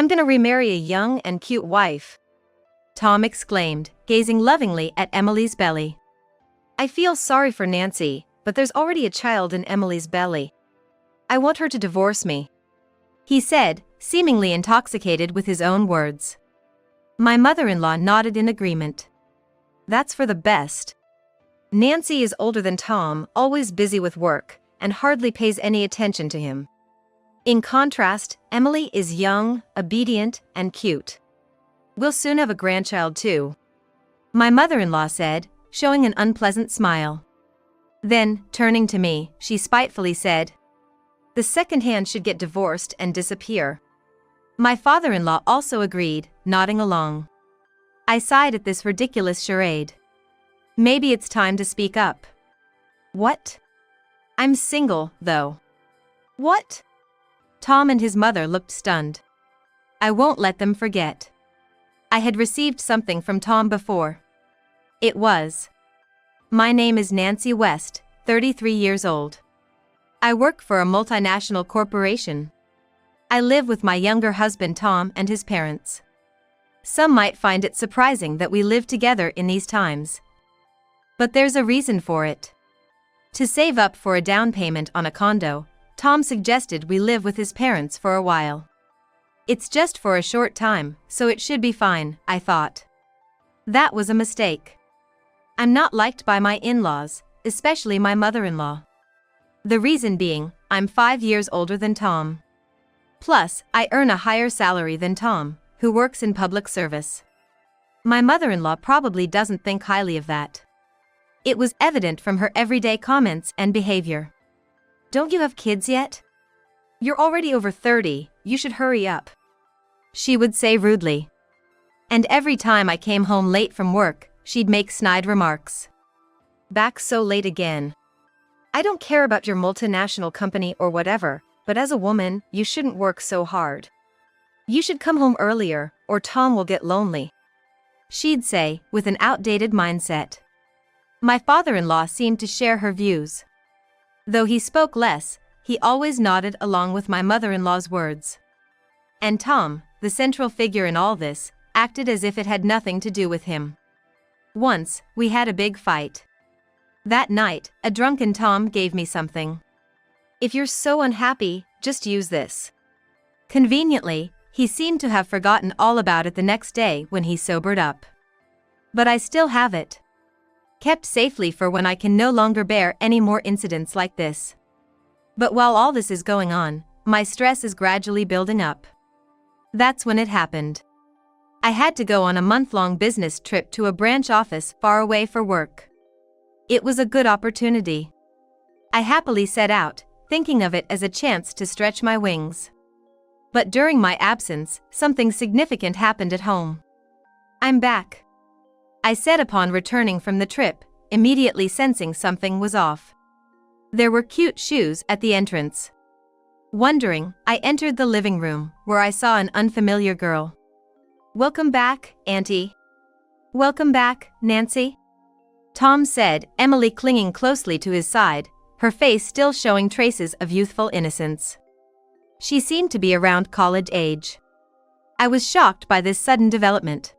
I'm gonna remarry a young and cute wife," Tom exclaimed, gazing lovingly at Emily's belly. "I feel sorry for Nancy, but there's already a child in Emily's belly. I want her to divorce me," he said, seemingly intoxicated with his own words. My mother-in-law nodded in agreement. "That's for the best. Nancy is older than Tom, always busy with work, and hardly pays any attention to him. In contrast, Emily is young, obedient, and cute. We'll soon have a grandchild too," my mother-in-law said, showing an unpleasant smile. Then, turning to me, she spitefully said, "The second hand should get divorced and disappear." My father-in-law also agreed, nodding along. I sighed at this ridiculous charade. Maybe it's time to speak up. "What?" "I'm single, though." "What?" Tom and his mother looked stunned. I won't let them forget. I had received something from Tom before. It was, "My name is Nancy West, 33 years old. I work for a multinational corporation. I live with my younger husband Tom and his parents. Some might find it surprising that we live together in these times. But there's a reason for it. To save up for a down payment on a condo, Tom suggested we live with his parents for a while. It's just for a short time, so it should be fine," I thought. That was a mistake. I'm not liked by my in-laws, especially my mother-in-law. The reason being, I'm 5 years older than Tom. Plus, I earn a higher salary than Tom, who works in public service. My mother-in-law probably doesn't think highly of that. It was evident from her everyday comments and behavior. "Don't you have kids yet? You're already over 30, you should hurry up," she would say rudely. And every time I came home late from work, she'd make snide remarks. "Back so late again. I don't care about your multinational company or whatever, but as a woman, you shouldn't work so hard. You should come home earlier, or Tom will get lonely," she'd say, with an outdated mindset. My father-in-law seemed to share her views. Though he spoke less, he always nodded along with my mother-in-law's words. And Tom, the central figure in all this, acted as if it had nothing to do with him. Once, we had a big fight. That night, a drunken Tom gave me something. "If you're so unhappy, just use this." Conveniently, he seemed to have forgotten all about it the next day when he sobered up. But I still have it. Kept safely for when I can no longer bear any more incidents like this. But while all this is going on, my stress is gradually building up. That's when it happened. I had to go on a month-long business trip to a branch office far away for work. It was a good opportunity. I happily set out, thinking of it as a chance to stretch my wings. But during my absence, something significant happened at home. "I'm back," I said upon returning from the trip, immediately sensing something was off. There were cute shoes at the entrance. Wondering, I entered the living room, where I saw an unfamiliar girl. "Welcome back, Auntie." "Welcome back, Nancy," Tom said, Emily clinging closely to his side, her face still showing traces of youthful innocence. She seemed to be around college age. I was shocked by this sudden development.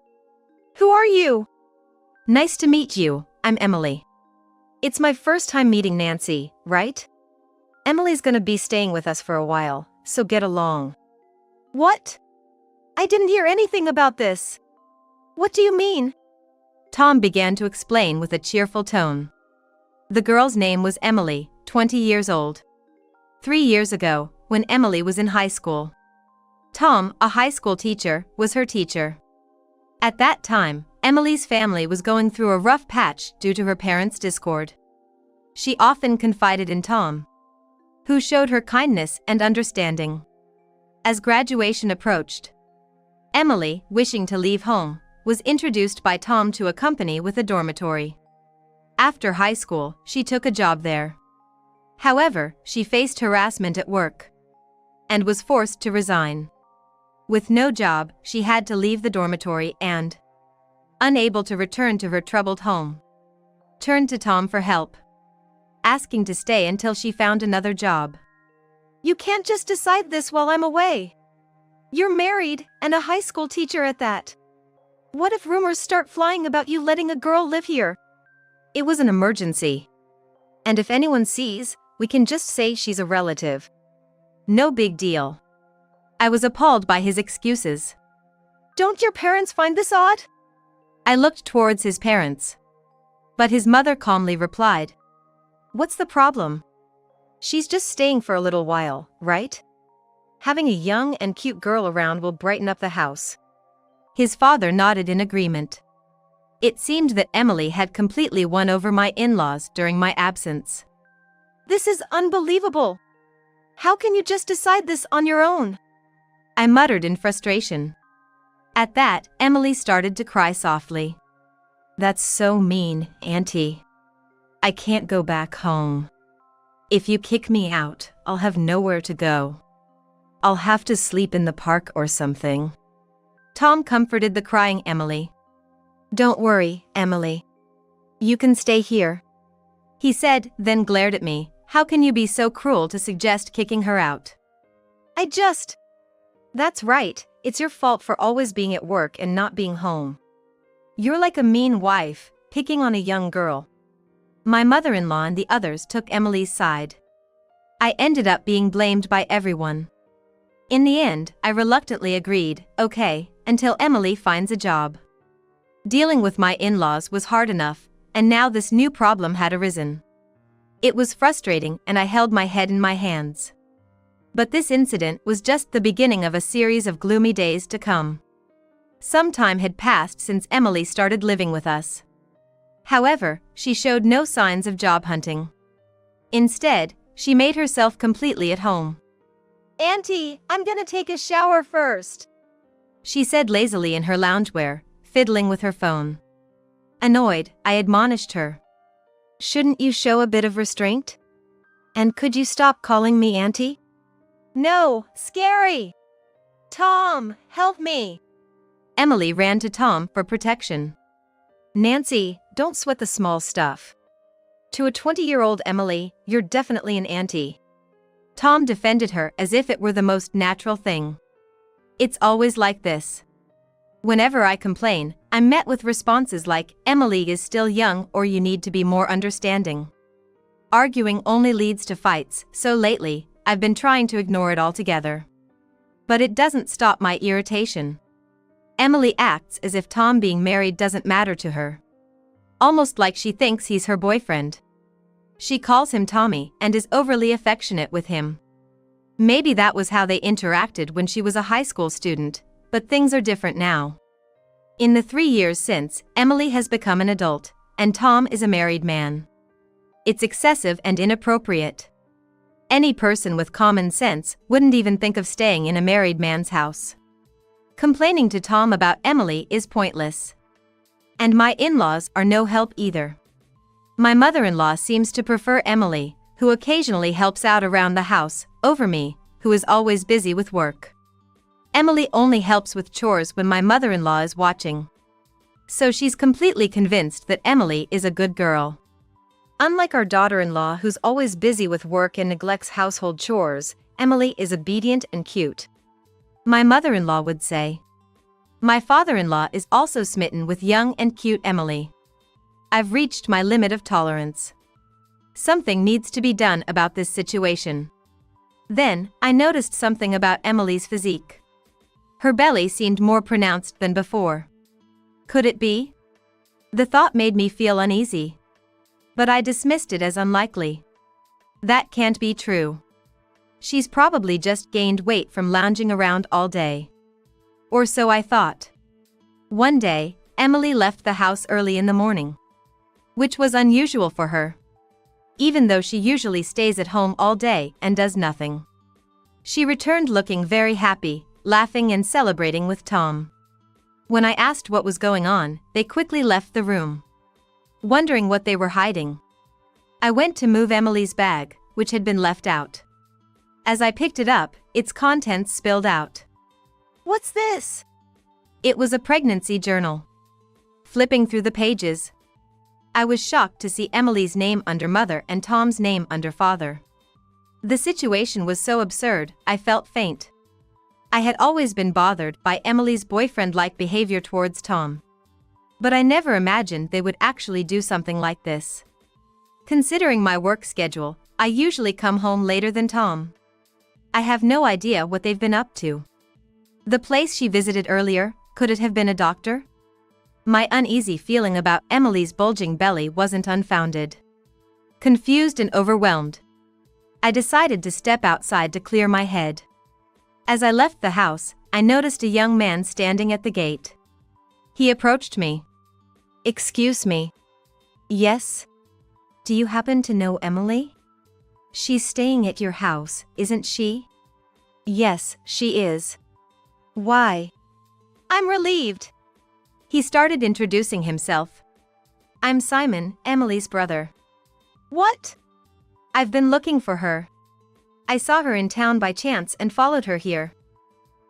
"Who are you?" "Nice to meet you, I'm Emily. It's my first time meeting Nancy, right? Emily's gonna be staying with us for a while, so get along." "What? I didn't hear anything about this. What do you mean?" Tom began to explain with a cheerful tone. The girl's name was Emily, 20 years old. 3 years ago, when Emily was in high school, Tom, a high school teacher, was her teacher. At that time, Emily's family was going through a rough patch due to her parents' discord. She often confided in Tom, who showed her kindness and understanding. As graduation approached, Emily, wishing to leave home, was introduced by Tom to a company with a dormitory. After high school, she took a job there. However, she faced harassment at work and was forced to resign. With no job, she had to leave the dormitory and, unable to return to her troubled home, turned to Tom for help, asking to stay until she found another job. "You can't just decide this while I'm away," You're married, and a high school teacher at that. What if rumors start flying about you letting a girl live here? It was an emergency. And if anyone sees, we can just say she's a relative. No big deal. I was appalled by his excuses. Don't your parents find this odd? I looked towards his parents. But his mother calmly replied. What's the problem? She's just staying for a little while, right? Having a young and cute girl around will brighten up the house. His father nodded in agreement. It seemed that Emily had completely won over my in-laws during my absence. This is unbelievable. How can you just decide this on your own? I muttered in frustration. At that, Emily started to cry softly. That's so mean, Auntie. I can't go back home. If you kick me out, I'll have nowhere to go. I'll have to sleep in the park or something. Tom comforted the crying Emily. Don't worry, Emily. You can stay here. He said, then glared at me. How can you be so cruel to suggest kicking her out? That's right, it's your fault for always being at work and not being home. You're like a mean wife, picking on a young girl. My mother-in-law and the others took Emily's side. I ended up being blamed by everyone. In the end, I reluctantly agreed, okay, until Emily finds a job. Dealing with my in-laws was hard enough, and now this new problem had arisen. It was frustrating and I held my head in my hands. But this incident was just the beginning of a series of gloomy days to come. Some time had passed since Emily started living with us. However, she showed no signs of job hunting. Instead, she made herself completely at home. Auntie, I'm gonna take a shower first, she said lazily in her loungewear, fiddling with her phone. Annoyed, I admonished her. Shouldn't you show a bit of restraint? And could you stop calling me Auntie? No, scary! Tom, help me! Emily ran to Tom for protection. Nancy, don't sweat the small stuff. To a 20-year-old Emily, you're definitely an auntie. Tom defended her as if it were the most natural thing. It's always like this. Whenever I complain, I'm met with responses like, Emily is still young or you need to be more understanding. Arguing only leads to fights, so lately, I've been trying to ignore it altogether. But it doesn't stop my irritation. Emily acts as if Tom being married doesn't matter to her. Almost like she thinks he's her boyfriend. She calls him Tommy and is overly affectionate with him. Maybe that was how they interacted when she was a high school student, but things are different now. In the 3 years since, Emily has become an adult, and Tom is a married man. It's excessive and inappropriate. Any person with common sense wouldn't even think of staying in a married man's house. Complaining to Tom about Emily is pointless. And my in-laws are no help either. My mother-in-law seems to prefer Emily, who occasionally helps out around the house, over me, who is always busy with work. Emily only helps with chores when my mother-in-law is watching. So she's completely convinced that Emily is a good girl. Unlike our daughter-in-law who's always busy with work and neglects household chores, Emily is obedient and cute. My mother-in-law would say. My father-in-law is also smitten with young and cute Emily. I've reached my limit of tolerance. Something needs to be done about this situation. Then, I noticed something about Emily's physique. Her belly seemed more pronounced than before. Could it be? The thought made me feel uneasy. But I dismissed it as unlikely. That can't be true. She's probably just gained weight from lounging around all day. Or so I thought. One day, Emily left the house early in the morning. Which was unusual for her. Even though she usually stays at home all day and does nothing. She returned looking very happy, laughing and celebrating with Tom. When I asked what was going on, they quickly left the room. Wondering what they were hiding. I went to move Emily's bag, which had been left out. As I picked it up, its contents spilled out. What's this? It was a pregnancy journal. Flipping through the pages, I was shocked to see Emily's name under mother and Tom's name under father. The situation was so absurd, I felt faint. I had always been bothered by Emily's boyfriend-like behavior towards Tom. But I never imagined they would actually do something like this. Considering my work schedule, I usually come home later than Tom. I have no idea what they've been up to. The place she visited earlier, could it have been a doctor? My uneasy feeling about Emily's bulging belly wasn't unfounded. Confused and overwhelmed, I decided to step outside to clear my head. As I left the house, I noticed a young man standing at the gate. He approached me. "Excuse me." "Yes?" "Do you happen to know Emily?" "She's staying at your house, isn't she?" "Yes, she is." "Why?" "I'm relieved." He started introducing himself. "I'm Simon, Emily's brother." "What?" "I've been looking for her. I saw her in town by chance and followed her here."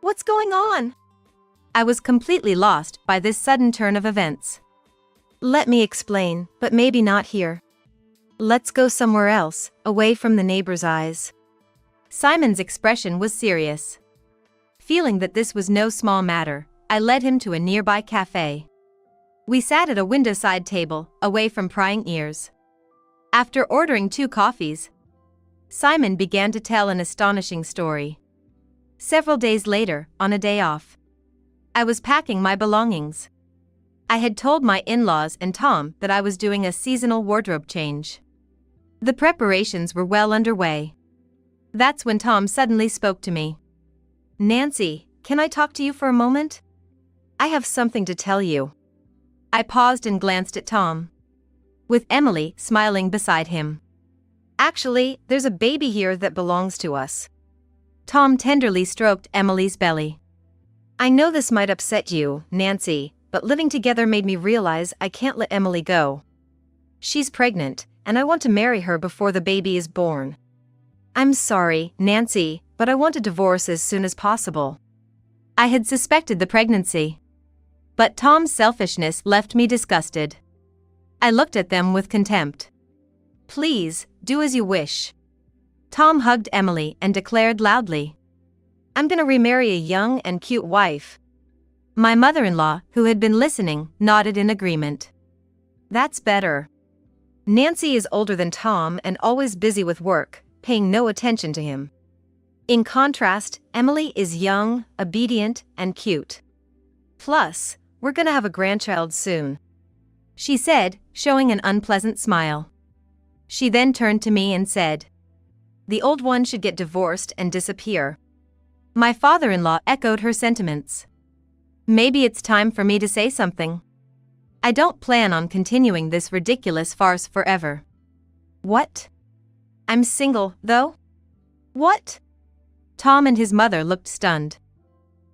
"What's going on?" I was completely lost by this sudden turn of events. "Let me explain, but maybe not here. Let's go somewhere else, away from the neighbors' eyes." Simon's expression was serious. Feeling that this was no small matter, I led him to a nearby cafe. We sat at a window-side table, away from prying ears. After ordering 2 coffees, Simon began to tell an astonishing story. Several days later, on a day off, I was packing my belongings. I had told my in-laws and Tom that I was doing a seasonal wardrobe change. The preparations were well underway. That's when Tom suddenly spoke to me. "Nancy, can I talk to you for a moment? I have something to tell you." I paused and glanced at Tom, with Emily smiling beside him. "Actually, there's a baby here that belongs to us." Tom tenderly stroked Emily's belly. "I know this might upset you, Nancy, but living together made me realize I can't let Emily go. She's pregnant, and I want to marry her before the baby is born." "I'm sorry, Nancy, but I want a divorce as soon as possible." I had suspected the pregnancy, but Tom's selfishness left me disgusted. I looked at them with contempt. "Please, do as you wish." Tom hugged Emily and declared loudly, "I'm gonna remarry a young and cute wife." My mother-in-law, who had been listening, nodded in agreement. "That's better. Nancy is older than Tom and always busy with work, paying no attention to him. In contrast, Emily is young, obedient, and cute. Plus, we're gonna have a grandchild soon," she said, showing an unpleasant smile. She then turned to me and said, "The old one should get divorced and disappear." My father-in-law echoed her sentiments. Maybe it's time for me to say something. I don't plan on continuing this ridiculous farce forever. "What? I'm single, though?" "What?" Tom and his mother looked stunned.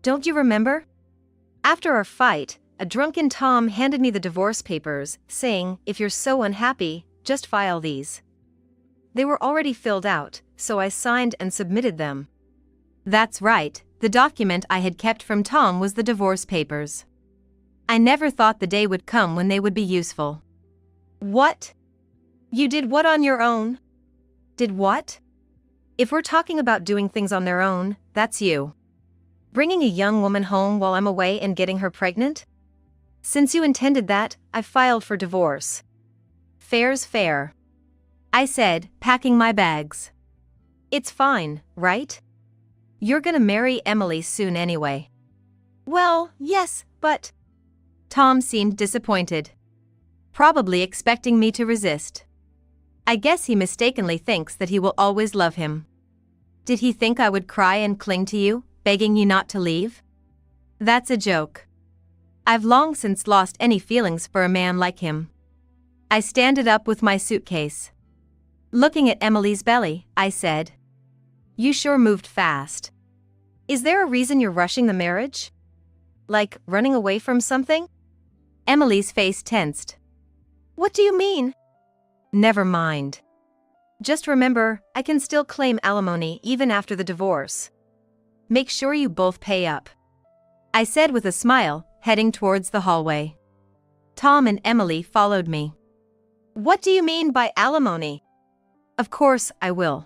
"Don't you remember? After our fight, a drunken Tom handed me the divorce papers, saying, 'If you're so unhappy, just file these.' They were already filled out, so I signed and submitted them." That's right, the document I had kept from Tom was the divorce papers. I never thought the day would come when they would be useful. "What? You did what on your own?" "Did what?" "If we're talking about doing things on their own, that's you. Bringing a young woman home while I'm away and getting her pregnant? Since you intended that, I filed for divorce." "Fair's fair," I said, packing my bags. "It's fine, right? You're gonna marry Emily soon anyway." "Well, yes, but..." Tom seemed disappointed, probably expecting me to resist. I guess he mistakenly thinks that he will always love him. Did he think I would cry and cling to you, begging you not to leave? That's a joke. I've long since lost any feelings for a man like him. I standed up with my suitcase. Looking at Emily's belly, I said, "You sure moved fast. Is there a reason you're rushing the marriage? Like, running away from something?" Emily's face tensed. "What do you mean?" "Never mind. Just remember, I can still claim alimony even after the divorce. Make sure you both pay up," I said with a smile, heading towards the hallway. Tom and Emily followed me. "What do you mean by alimony?" "Of course I will.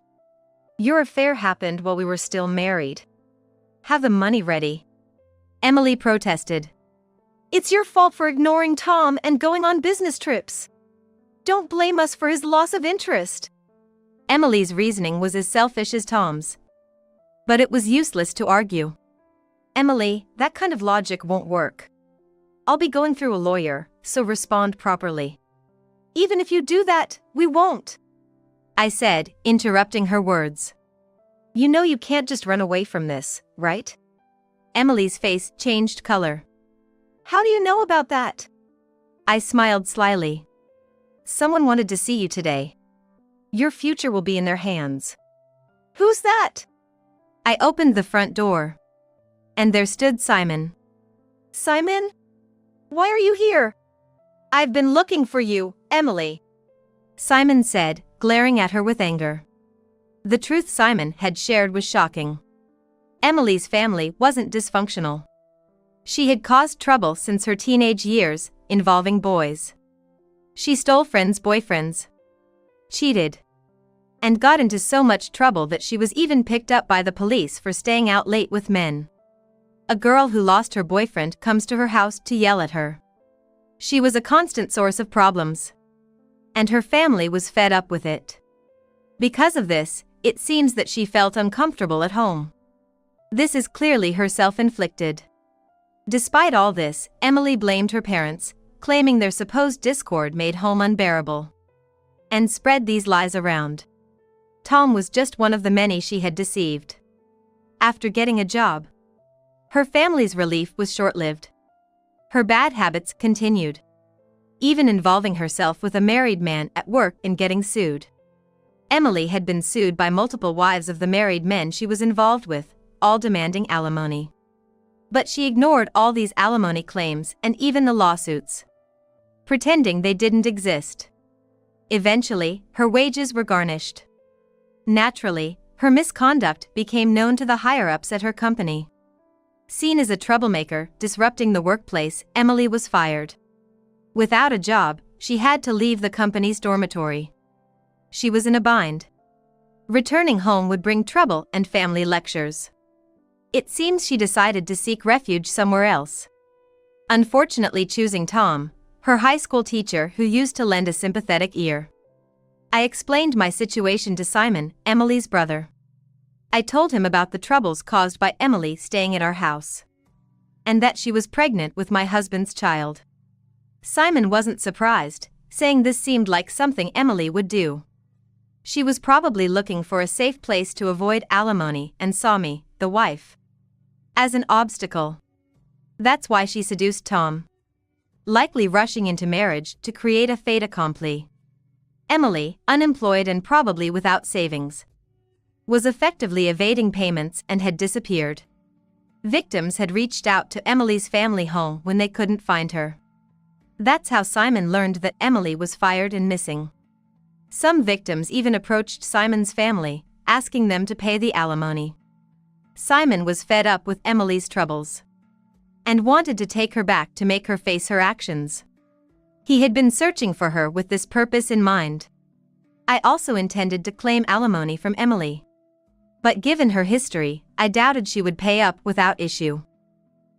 Your affair happened while we were still married. Have the money ready. Emily protested. It's your fault for ignoring Tom and going on business trips. Don't blame us for his loss of interest. Emily's reasoning was as selfish as Tom's. But it was useless to argue. Emily, that kind of logic won't work. I'll be going through a lawyer, so respond properly. Even if you do that, we won't, I said, interrupting her words. You know you can't just run away from this, right? Emily's face changed color. How do you know about that? I smiled slyly. Someone wanted to see you today. Your future will be in their hands. Who's that? I opened the front door. And there stood Simon. Simon? Why are you here? I've been looking for you, Emily, Simon said, glaring at her with anger. The truth Simon had shared was shocking. Emily's family wasn't dysfunctional. She had caused trouble since her teenage years, involving boys. She stole friends' boyfriends, cheated, and got into so much trouble that she was even picked up by the police for staying out late with men. A girl who lost her boyfriend comes to her house to yell at her. She was a constant source of problems. And her family was fed up with it. Because of this, it seems that she felt uncomfortable at home. This is clearly her self-inflicted. Despite all this, Emily blamed her parents, claiming their supposed discord made home unbearable, and spread these lies around. Tom was just one of the many she had deceived. After getting a job, her family's relief was short-lived. Her bad habits continued, even involving herself with a married man at work and getting sued. Emily had been sued by multiple wives of the married men she was involved with, all demanding alimony. But she ignored all these alimony claims and even the lawsuits, pretending they didn't exist. Eventually, her wages were garnished. Naturally, her misconduct became known to the higher-ups at her company. Seen as a troublemaker, disrupting the workplace, Emily was fired. Without a job, she had to leave the company's dormitory. She was in a bind. Returning home would bring trouble and family lectures. It seems she decided to seek refuge somewhere else. Unfortunately, choosing Tom, her high school teacher who used to lend a sympathetic ear. I explained my situation to Simon, Emily's brother. I told him about the troubles caused by Emily staying at our house, and that she was pregnant with my husband's child. Simon wasn't surprised, saying this seemed like something Emily would do. She was probably looking for a safe place to avoid alimony and saw me, the wife, as an obstacle. That's why she seduced Tom, likely rushing into marriage to create a fait accompli. Emily, unemployed and probably without savings, was effectively evading payments and had disappeared. Victims had reached out to Emily's family home when they couldn't find her. That's how Simon learned that Emily was fired and missing. Some victims even approached Simon's family, asking them to pay the alimony. Simon was fed up with Emily's troubles and wanted to take her back to make her face her actions. He had been searching for her with this purpose in mind. I also intended to claim alimony from Emily, but given her history, I doubted she would pay up without issue.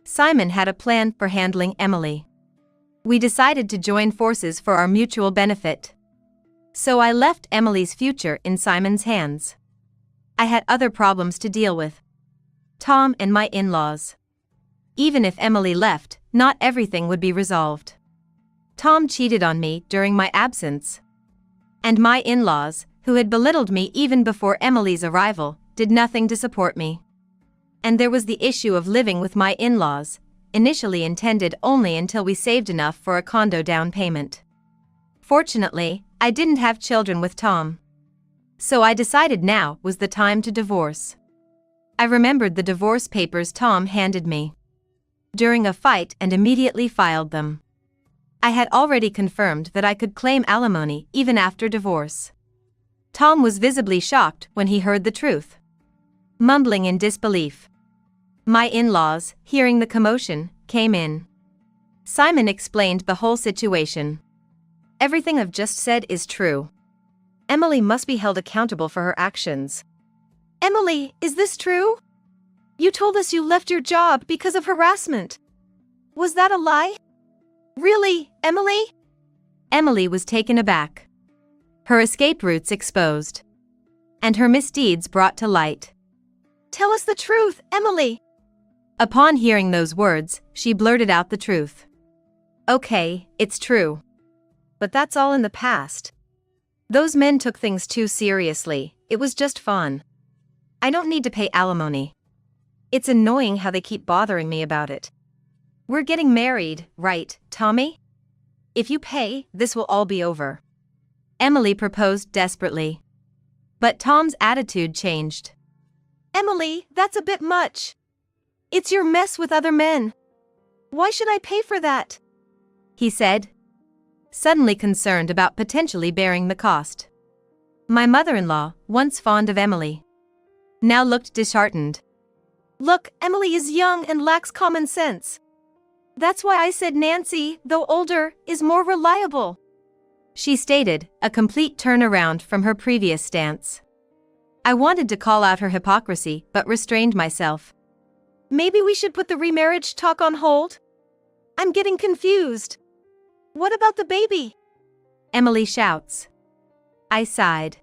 Simon had a plan for handling Emily. We decided to join forces for our mutual benefit. So I left Emily's future in Simon's hands. I had other problems to deal with. Tom and my in-laws. Even if Emily left, not everything would be resolved. Tom cheated on me during my absence. And my in-laws, who had belittled me even before Emily's arrival, did nothing to support me. And there was the issue of living with my in-laws, initially intended only until we saved enough for a condo down payment. Fortunately, I didn't have children with Tom. So I decided now was the time to divorce. I remembered the divorce papers Tom handed me during a fight and immediately filed them. I had already confirmed that I could claim alimony even after divorce. Tom was visibly shocked when he heard the truth, mumbling in disbelief. My in-laws, hearing the commotion, came in. Simon explained the whole situation. Everything I've just said is true. Emily must be held accountable for her actions. Emily, is this true? You told us you left your job because of harassment. Was that a lie? Really, Emily? Emily was taken aback. Her escape routes exposed. And her misdeeds brought to light. Tell us the truth, Emily. Upon hearing those words, she blurted out the truth. Okay, it's true. But that's all in the past. Those men took things too seriously. It was just fun. I don't need to pay alimony. It's annoying how they keep bothering me about it. We're getting married, right, Tommy? If you pay, this will all be over. Emily proposed desperately. But Tom's attitude changed. Emily, that's a bit much. It's your mess with other men. Why should I pay for that? He said, suddenly concerned about potentially bearing the cost. My mother-in-law, once fond of Emily, now looked disheartened. Look, Emily is young and lacks common sense. That's why I said Nancy, though older, is more reliable. She stated, a complete turnaround from her previous stance. I wanted to call out her hypocrisy, but restrained myself. Maybe we should put the remarriage talk on hold? I'm getting confused. What about the baby? Emily shouts. I sighed.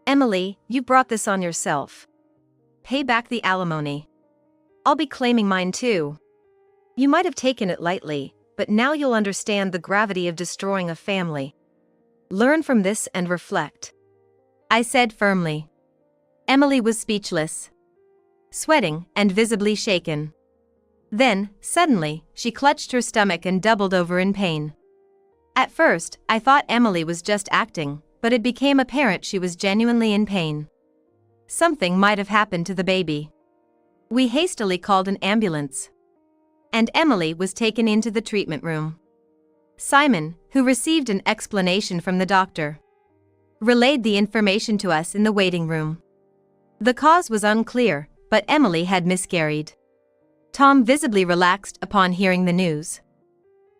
Emily, you brought this on yourself. Pay back the alimony. I'll be claiming mine too. You might have taken it lightly, but now you'll understand the gravity of destroying a family. Learn from this and reflect. I said firmly. Emily was speechless, sweating and visibly shaken. Then, suddenly, she clutched her stomach and doubled over in pain. At first, I thought Emily was just acting, but it became apparent she was genuinely in pain. Something might have happened to the baby. We hastily called an ambulance. And Emily was taken into the treatment room. Simon, who received an explanation from the doctor, relayed the information to us in the waiting room. The cause was unclear, but Emily had miscarried. Tom visibly relaxed upon hearing the news,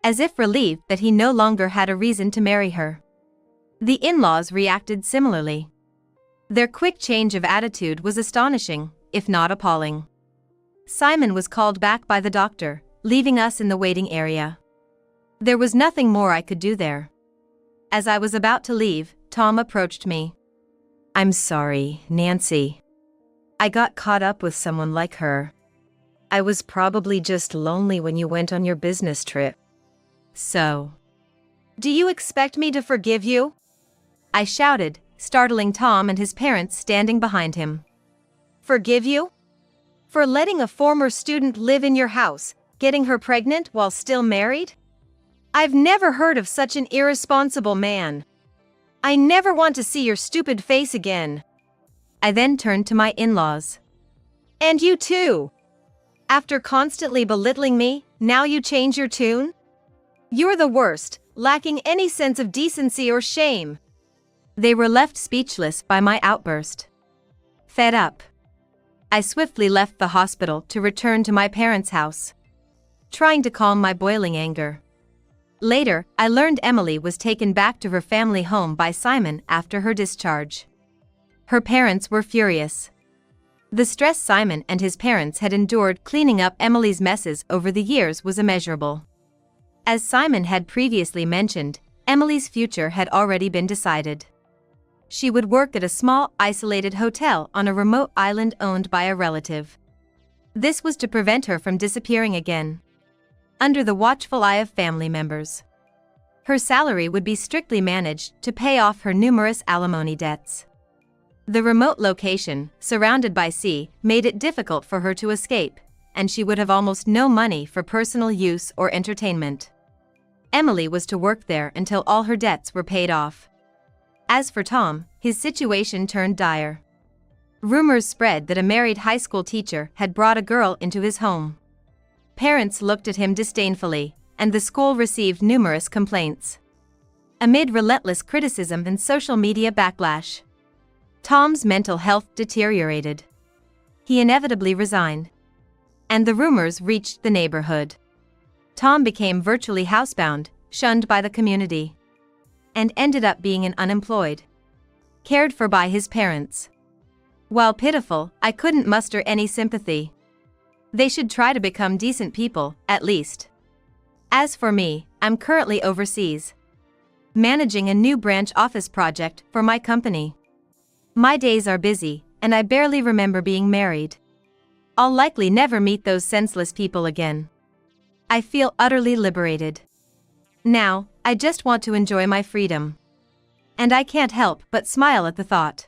as if relieved that he no longer had a reason to marry her. The in-laws reacted similarly. Their quick change of attitude was astonishing, if not appalling. Simon was called back by the doctor, leaving us in the waiting area. There was nothing more I could do there. As I was about to leave, Tom approached me. I'm sorry, Nancy. I got caught up with someone like her. I was probably just lonely when you went on your business trip. So, do you expect me to forgive you? I shouted, startling Tom and his parents standing behind him. Forgive you? For letting a former student live in your house, getting her pregnant while still married? I've never heard of such an irresponsible man. I never want to see your stupid face again. I then turned to my in-laws. And you too. After constantly belittling me, now you change your tune? You're the worst, lacking any sense of decency or shame. They were left speechless by my outburst. Fed up, I swiftly left the hospital to return to my parents' house, trying to calm my boiling anger. Later, I learned Emily was taken back to her family home by Simon after her discharge. Her parents were furious. The stress Simon and his parents had endured cleaning up Emily's messes over the years was immeasurable. As Simon had previously mentioned, Emily's future had already been decided. She would work at a small, isolated hotel on a remote island owned by a relative. This was to prevent her from disappearing again, under the watchful eye of family members. Her salary would be strictly managed to pay off her numerous alimony debts. The remote location, surrounded by sea, made it difficult for her to escape, and she would have almost no money for personal use or entertainment. Emily was to work there until all her debts were paid off. As for Tom, his situation turned dire. Rumors spread that a married high school teacher had brought a girl into his home. Parents looked at him disdainfully, and the school received numerous complaints. Amid relentless criticism and social media backlash, Tom's mental health deteriorated. He inevitably resigned, and the rumors reached the neighborhood. Tom became virtually housebound, shunned by the community, and ended up being unemployed, cared for by his parents. While pitiful, I couldn't muster any sympathy. They should try to become decent people, at least. As for me, I'm currently overseas, managing a new branch office project for my company. My days are busy, and I barely remember being married. I'll likely never meet those senseless people again. I feel utterly liberated. Now, I just want to enjoy my freedom. And I can't help but smile at the thought.